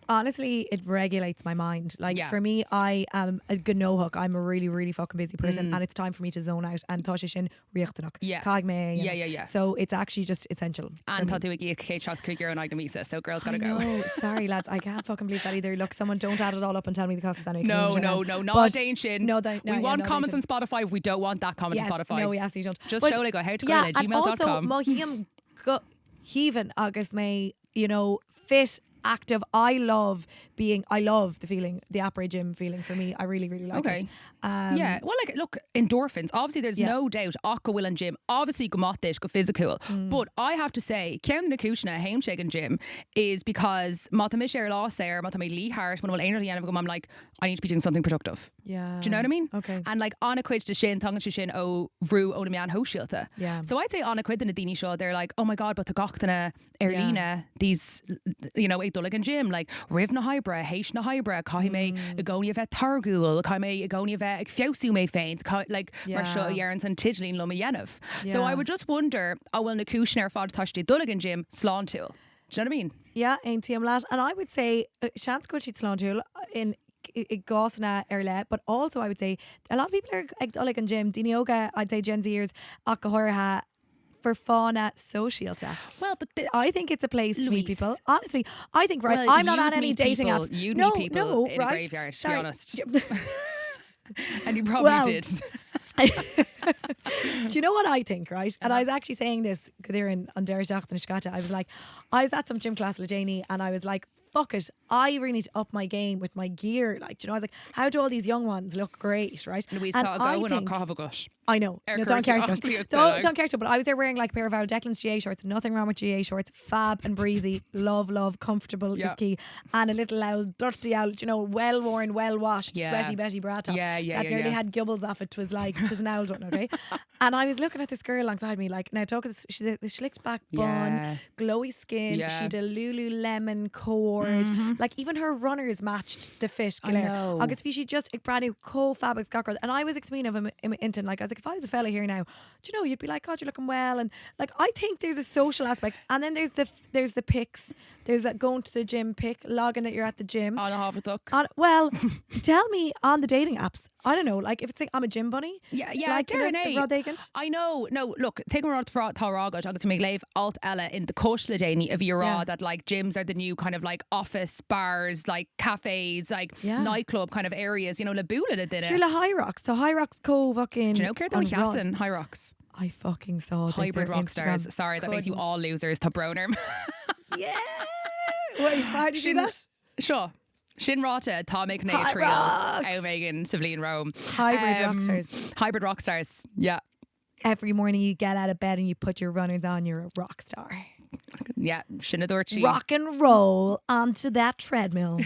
Honestly, it regulates my mind. Like for me, I am a gnohook. I'm a really, really fucking busy person, and it's time for me to zone out. And tá sé sin riachtanach. Yeah. So it's actually just essential. And tá tú ag íoc cé shots cuir an agna mísa, so girls gotta go. No, sorry lads, I can't fucking believe that either. Look, someone don't add it all up and tell me the cost of that. No, not Dane shin. We want comments on Spotify. We don't want that comment on Spotify. No, we absolutely don't. Just show like how to go at gmail.com. And also, Heaven August May, fit, active. I love the feeling, the après gym feeling for me. I really, really like it. Yeah. Well, like, look, endorphins. Obviously, there's no doubt Aqua will and gym. Obviously, go matish, go physical. But I have to say, Cian na Kushna, Heimcheg and gym is because Matamish air loss there, Matami Lee Hart, when I'm like, I need to be doing something productive. Yeah. Do you know what I mean? Okay. And like, on a quid to shin, tongue to shin, oh, Vru, Onamian, Hoshilta. Yeah. So I'd say on a quid in the Dini show, they're like, oh my God, but the Gochtana, Erlina, these, Dulligan gym, like, Riv na Hybra, Heish na Hybra, Kaime, Agonia vet Targul, Kaime, Agonia vet Fiausu may faint, like, Marsha Yarns and Tidlin Lumianov. So I would just wonder, will na Kushner fod Tashti Dulligan gym slán tool? Do you know what I mean? Yeah, ain't him lad. And I would say, chance go she'd slán tool in gosna eile, but also I would say a lot of people are ag dullig an gym. Dini yoga, I'd say Gen Zers ach gcoirtha for fauna socialta. Well, but I think it's a place to meet people. Honestly, I think well, I'm not on any dating apps. You'd meet people in a graveyard, to be honest. And you probably did. Do you know what I think, right? And I was actually saying this on Deir and Shkata. I was at some gym class with Janie, and I was like, fuck it, I really need to up my game with my gear. Like, I was like, how do all these young ones look great, right? And we thought go and not I know. No, don't care. Don't care. But I was there wearing like a pair of our Declan's GA shorts. Nothing wrong with GA shorts. Fab and breezy. Love, comfortable is key. And a little owl, dirty owl, well worn, well washed, sweaty Betty Brata. That nearly had gibbles off it. It was like, it was an owl one, okay? And I was looking at this girl alongside me, like, now talking, she had the slicked back bun, glowy skin, she had a Lululemon cord. Like, even her runners matched the fit. I know. Agus she just a brand new co-fabric scocker. And I was explaining of him Inton, like, I was like, if I was a fella here now, you'd be like, God, you're looking well. And like, I think there's a social aspect, and then there's the pics. There's that going to the gym pic, logging that you're at the gym. On a Havertuck. Well, tell me on the dating apps. I don't know, like if it's like I'm a gym bunny. Yeah, like, Darren I know. No, look, take me out for Taraga, agus me glaive alt eile in the coastal Danny of your that like gyms are the new kind of like office bars, like cafes, like nightclub kind of areas. Le bula did it. Sure, the High Rocks co fucking. Do you know Kurt Hassan High Rocks? I fucking saw hybrid rock stars. Sorry, that makes you all losers. To Broner. Yeah. Wait, how did you do that? Sure. Sin ráta tá méid na Hot tríal rocks. Megan sa bhblionn Rome. Hybrid rock stars. Hybrid rock stars. Yeah. Every morning you get out of bed and you put your runners on, you're a rock star. Yeah, sinna dúirtí. Rock and roll onto that treadmill.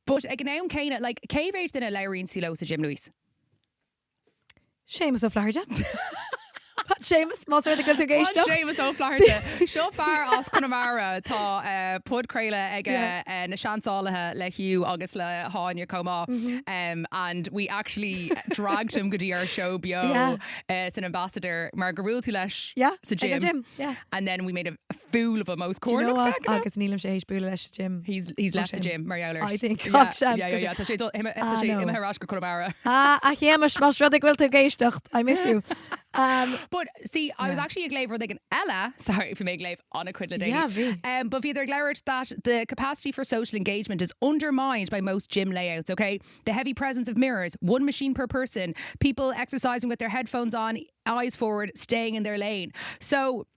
But ag an am céine, like, cé bhéid duna leiríonn sí sa Jim Louis? Seamus O'Flaherty. Pat Seamus, más ar the goilta géiste. Seamus O'Flaherty. Seo fear as Connemara tá pud creile ag na seansálathe le hiú agus le háine comá. And we actually dragged him go dtí our show bio as an ambassador mar go bhfuil tú leis sa gym. Yeah. And then we made a fool of him most Do you corner. know what? Agus nílim sé hééis buúla leis gym. He's left the gym, Mary Eilers. I think. Yeah. Tá sé imharás go Connemara. A chéamas más rud ag goilta géistecht. I miss you. But see, I was actually a glaive like an Ella. Sorry if you make glaive on a quidla day. Yeah, but either glaired that the capacity for social engagement is undermined by most gym layouts. Okay, the heavy presence of mirrors, one machine per person, people exercising with their headphones on, eyes forward, staying in their lane. So.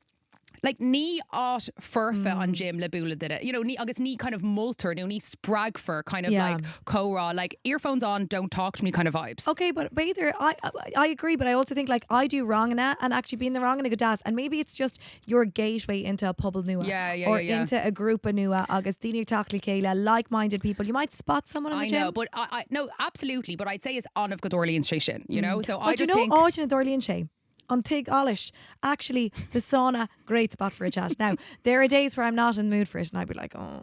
Like ní áit furfa an gym le búla did it. You know, ní agus ní kind of multer, ní spragfer kind of like co-raw, like earphones on, don't talk to me kind of vibes. Okay, but either I agree, but I also think like I do wrong in that and actually being the wrong in a good ass, and maybe it's just your gateway into a pobl nua or into a group of nua agus dini tachli céile, like-minded people. You might spot someone in the gym. I know, but I no, absolutely, but I'd say it's on of Godorlian station, you know? So I But you just know, think Áitin Dorlian Shay. On Tig Olish, actually, the sauna, great spot for a chat. Now, there are days where I'm not in the mood for it, and I'd be like, oh,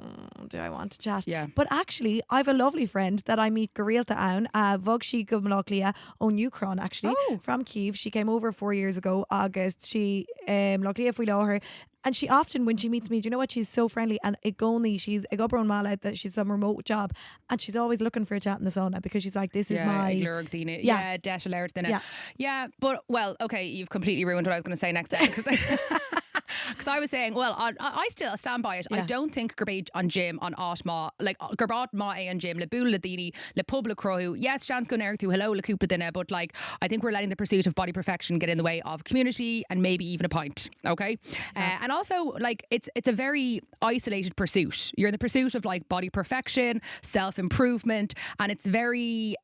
do I want to chat? Yeah. But actually, I've a lovely friend that I meet Garilta Aun, Vugshi Gumloglia O'Newcron, actually, from Kyiv. She came over 4 years ago, August. She, Loglia Fuilo her. And she often, when she meets me, do you know what? She's so friendly. And she's a gobber on Malad that she's some remote job. And she's always looking for a chat in the sauna because she's like, this is my... Yeah, but, well, okay, you've completely ruined what I was going to say next time. Because I was saying, well, I still stand by it. I don't think Gerbage on gym on Atma, like Gerbad Ma on gym, le Bula Dini, le Public Crow. Yes, Chance go to hello, le Cooper dinner, but like I think we're letting the pursuit of body perfection get in the way of community and maybe even a pint. Okay. And also, like, it's a very isolated pursuit. You're in the pursuit of like body perfection, self-improvement, and it's very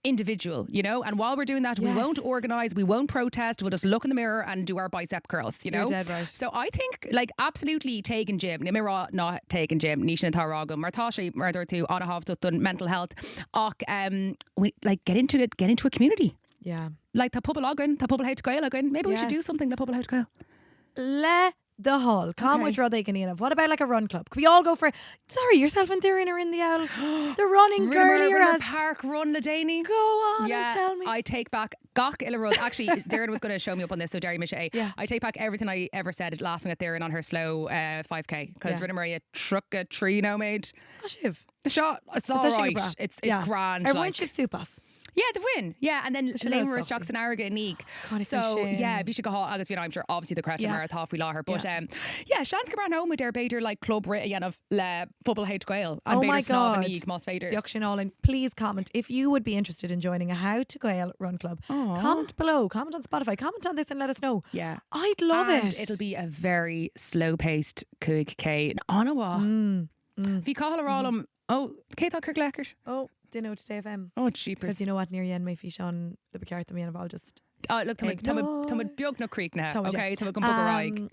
individual, you know? And while we're doing that, we won't organise, we won't protest, we'll just look in the mirror and do our bicep curls, you know? You're dead right. So I think, like, absolutely taking gym. Ní mé not taking gym. Ní sin atá rágam. Mar tá sé mar dúirtú anna hábh dún mental health. Ach, like, get into it, get into a community. Yeah. Like, tá pobl againn, tá pobl héit gael againn. Maybe we should do something le pobl héit gael. Le the hall. Come with Rod Aiken. What about like a run club? Could we all go for... Sorry, yourself and Darren are in the owl. The running girl as park run Ladani. Go on and tell me. I take back Gach eile. Actually, Darren was going to show me up on this, so Derry Misha. Yeah. I take back everything I ever said laughing at Darren on her slow 5k because Rinna Maria truck a tree now made. Shiv. The shot, it's all right. It's grand. Everyone like. should soup us. Yeah, the win. Yeah, and then Lamer Stocks and Arga and Neek. So yeah, Bisha Gahal, Agus I'm sure obviously the Creidiúint Mara thought we law her. But yeah, Shans Cabran home with their Bader like club writ again of le Bubble Hate Gael. Oh my God. Moss Fader. Please comment if you would be interested in joining a How to Gael run club. Comment below, comment on Spotify, comment on this and let us know. Yeah. I'd love it. It'll be a very slow paced Cuig K. Onawa. If call her all Kate Kirk Leckert. Dinner today FM. Oh, cheapers. Because you know what, near yen may fish on the Bicart me and I'll just. Oh, look, Tumid Biogna Creek now. Okay, Tumid Gumbugarag.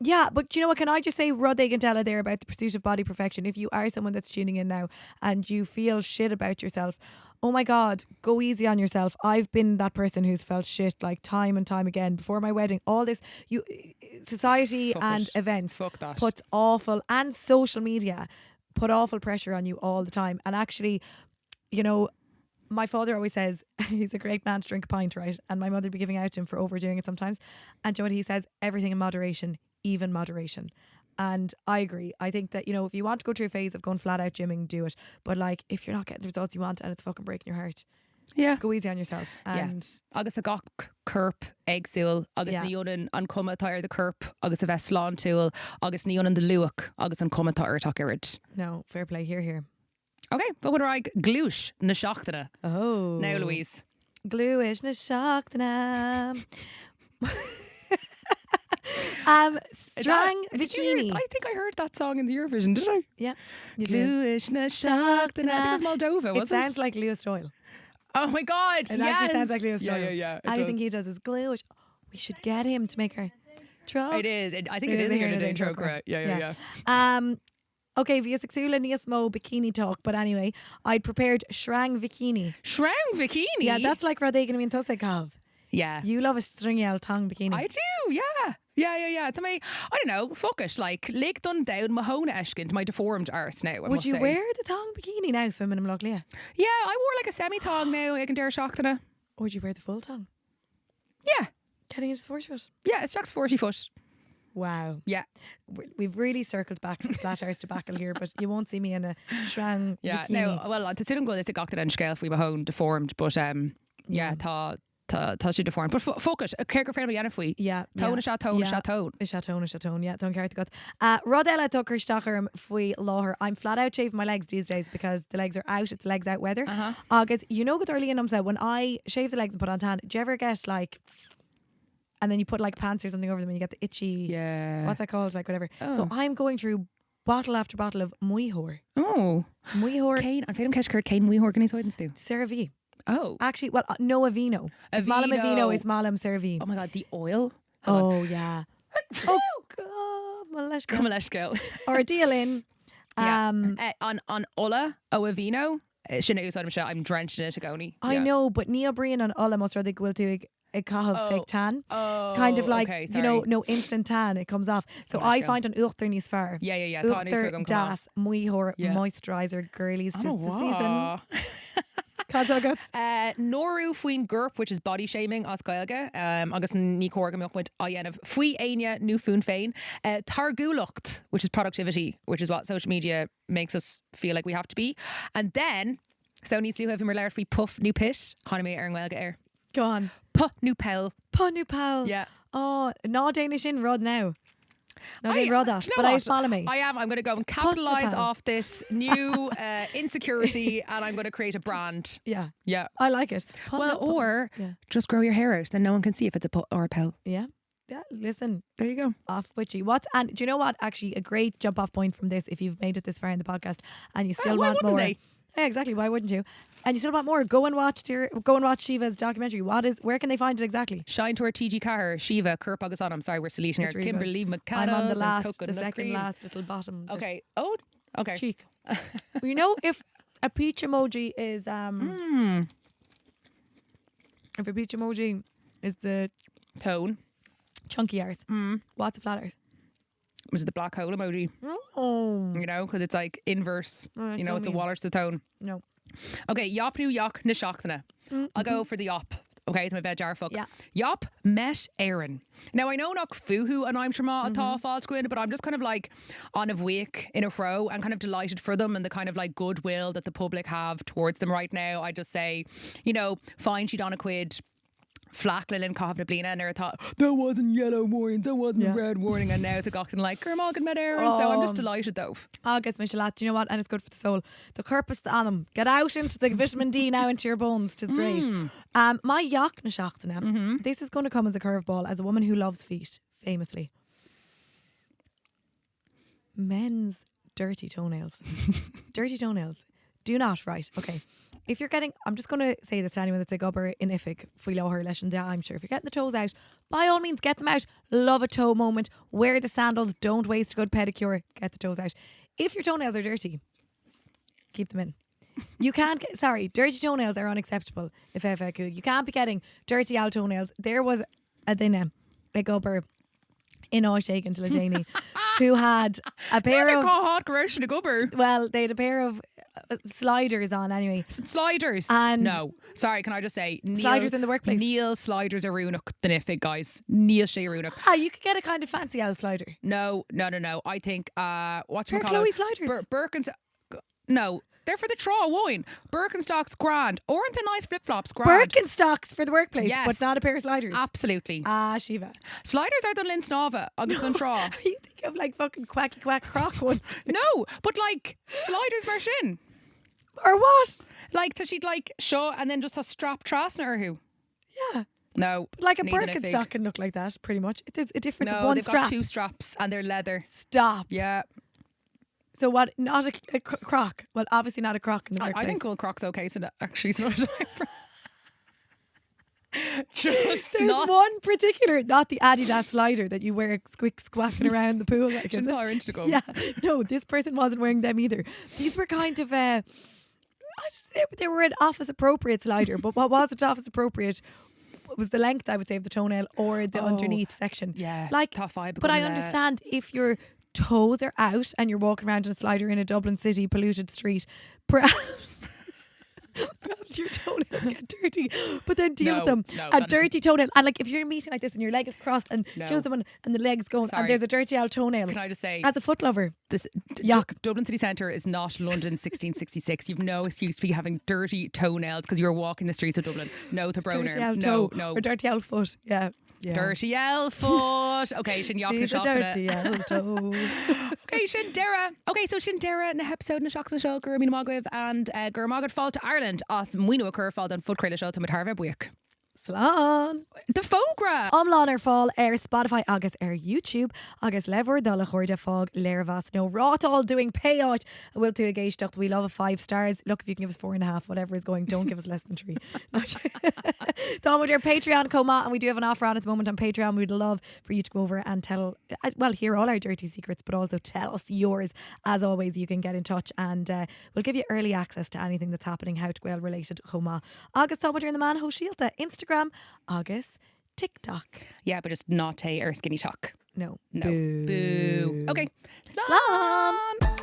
Yeah, but you know what? Can I just say, Rod Aiken there about the pursuit of body perfection? If you are someone that's tuning in now and you feel shit about yourself, oh my God, go easy on yourself. I've been that person who's felt shit like time and time again before my wedding. All this, society and events puts awful, and social media put awful pressure on you all the time. And actually, you know, my father always says he's a great man to drink a pint, right? And my mother would be giving out to him for overdoing it sometimes. And you know what he says? Everything in moderation, even moderation. And I agree. I think that, you know, if you want to go through a phase of going flat out gymming, do it. But like, if you're not getting the results you want and it's fucking breaking your heart, go easy on yourself. And agus a Gach cuirp agsúil agus níonan an cumhair the cuirp agus a bheith slán túil agus níonan the luach agus an cumhair takirid. No, fair play. Here. Okay, but what are I glúis na seachtaine? Oh. Now, Louise. Glúis na seachtaine. Strang Did you hear? bikini. I think I heard that song in the Eurovision, did I? Yeah, you do. Glúis na seachtaine. I think it was Moldova, It wasn't sounds like Lewis Doyle. Oh my God, It yes. actually sounds like Lewis Doyle. Yeah. I think he does his glue. We should get him to make our tro. It is. I think it is here in the intro. Yeah. Okay, bhí sagsúla níos mó bikini talk, but anyway, I'd prepared shrang bikini. Shrang bikini. Yeah, that's like rud éigean míon tosaigh cav. Yeah. You love a stringial tongue bikini. I do, yeah. To me, I don't know, fuck it, like, lig done down mahona eshkin to my deformed arse now, I Would must you say. wear the tongue bikini now swimming in Lochlia? Yeah, I wore like a semi-tong now, I can dare shochtana. Or would you wear the full tongue? Yeah. Getting into 40 foot? Yeah, it's Jack's 40 foot. Wow. Yeah. We've really circled back to the flat arse debacle here, but you won't see me in a shrang Yeah, bikini. no, well, to sit and go this to Gach and scale if we mahone deformed, but yeah, tá si deformed. But fuck it, ceir go féile dhéanamh faoi. Yeah. Tone a tone. Is tone, yeah, don't care to gut. Rod eile tucker stacharm faoi láthir. I'm flat out shaving my legs these days because the legs are out, it's legs out weather. Agus, you know good early in said when I shave the legs and put on tan, do you ever get like, and then you put like pants or something over them and you get the itchy, what's that called, like whatever. So I'm going through bottle after bottle of muid. Oh. Muid. Cain, an féidir catch card Cain muid organisations do. CeraVe. Oh. Actually, well, no Avino. Malam Avino is Malam CeraVe. Oh my God, the oil. Oh, yeah. Oh, God. Come Or a deal in. On Ulla o Avino. Sinna úsáid se, I'm drenched in it agoni. I know, but Neil Brian on Ulla must rather go to a cathal fake tan. Oh, It's kind of like, okay, you know, no instant tan, it comes off. So I find an Uchter níos fear. Yeah. Uchter das muid moisturiser girlies just the season. Cadogad. Norú faoin gurp, which is body shaming as gailge, agus ní córga milkmuid a dhéanamh faoi aine nó fún féin. Targúlacht, which is productivity, which is what social media makes us feel like we have to be. And then, so níos liú mar leir faoi puff new pit, chana mé ar an gailge air. Go on. Puff new pel. Puff new pal. Yeah. Oh, ná Danish in rod now. Not in Rodat, but I follow me. I'm going to go and capitalise off this new insecurity and I'm going to create a brand. Yeah. I like it. Or just grow your hair out, then no one can see if it's a put or a pel. Yeah, listen. There you go. Off with you. And do you know what? Actually, a great jump off point from this, if you've made it this far in the podcast and you still want more. They? Yeah, exactly. Why wouldn't you? And you still want more. Go and watch Síomha's documentary. Where can they find it exactly? Shine to our TG Cahir, Síomha, ccuirp agus anam. Sorry, we're deleting her. Really Kimberly good. McCann. I'm on the second last little bottom. Okay. Oh, okay. Cheek. You know, if a peach emoji is if a peach emoji is the tone, chunky arse, what's a flat arse? Was it the black hole emoji? Oh, you know, because it's like inverse. You know, it's a waller's the tone. No. Okay, yop nu yok na shochtana. I'll go for the yop. Okay, it's my veg fuck. Yeah. Yop met Aaron. Now I know not fuhu and I'm trama atá false gwyn, but I'm just kind of like on a week in a row and kind of delighted for them and the kind of like goodwill that the public have towards them right now. I just say, you know, fine she'd on a quid. Flacklin and Cofna Blina and I thought there wasn't yellow warning, there wasn't red warning, and now the Gach and like Kermog and met Aaron. So I'm just delighted though. Agus Michelat, do you know what? And it's good for the soul. The ccuirp is the anam. Get out into the vitamin D now into your bones. It's great. My Gach na seachtaine. This is going to come as a curveball as a woman who loves feet, famously. Men's dirty toenails. Dirty toenails. Do not, right? Okay. If you're getting, I'm just going to say this to anyone that's a obair in ifig, fui loher lesson da, I'm sure. If you're getting the toes out, by all means, get them out. Love a toe moment. Wear the sandals. Don't waste a good pedicure. Get the toes out. If your toenails are dirty, keep them in. You can't get, dirty toenails are unacceptable. If ever could. You can't be getting dirty old toenails. There was a dinner, a obair in uait until a Janie, who had a pair of hot commercial gubber. Well, they had a pair of sliders on anyway. Sliders? And no. Sorry, can I just say sliders in the workplace. Neil sliders are ruinach the nifig, guys. Neil Shea ruinach. You could get a kind of fancy old slider. No. I think what you call Chloe it? Sliders. Birkenstock. No. They're for the traw wine. Birkenstocks grand. Aren't the nice flip-flops grand? Birkenstocks for the workplace, yes. but not a pair of sliders. Absolutely. Síomha. Sliders are the Linsnava, agus the traw. You think of like fucking quacky quack croc ones. No, but like sliders mar sin. Or what? Like that she'd like show and then just a strap trasna or who. Yeah. No. Like a neither Birkenstock can look like that, pretty much. It is a difference of No, one they've strap. got 2 straps and they're leather. Stop. Yeah. So what? Not a croc. Well, obviously not a croc in the I workplace. think old Croc's okay, so that actually it's not. Just There's not. one particular, not the Adidas slider that you wear squawking around the pool. Like, is Shouldn't it? orange to go. Yeah, no, this person wasn't wearing them either. These were kind of, they were an office appropriate slider, but what wasn't office appropriate was the length, I would say, of the toenail or the underneath section. Yeah. Like, top 5. but I understand if your toes are out and you're walking around in a slider in a Dublin city polluted street, perhaps your toenails get dirty, but then deal with them. A dirty toenail, and like if you're in a meeting like this and your leg is crossed and just someone and the leg's going and there's a dirty old toenail. Can I just say, as a foot lover, this yuck. Dublin city centre is not London 1666. You've no excuse to be having dirty toenails because you're walking the streets of Dublin. No to dirty Broner. old No, toe no. or dirty old foot. Yeah. Dirty old foot. Okay, sin Jack She's a dirty old toe. Okay, sin Dara. Okay, so sin Dara in the episode na Seach na Seo gur mína mágah and gur mágad fáil to Ireland as muoine a cur fáil don fud creile seo tá Harvey buick. Slán. The Fogra. Amhlaidh ar fáil Spotify agus YouTube agus lever dá le chuirde fág léirvas. No rátáil doing payout. I will to a géistecht. We love a 5 stars. Look, if you can give us 4.5, whatever is going, don't give us less than 3. Don with your Patreon coma, and we do have an offer on at the moment on Patreon. We'd love for you to go over and hear all our dirty secrets, but also tell us yours. As always, you can get in touch and we'll give you early access to anything that's happening how to well related coma. Agus tá muid ar na man ho síalta Instagram agus TikTok. Yeah, but just not a or skinny talk. No. No. Boo. Okay. Slán.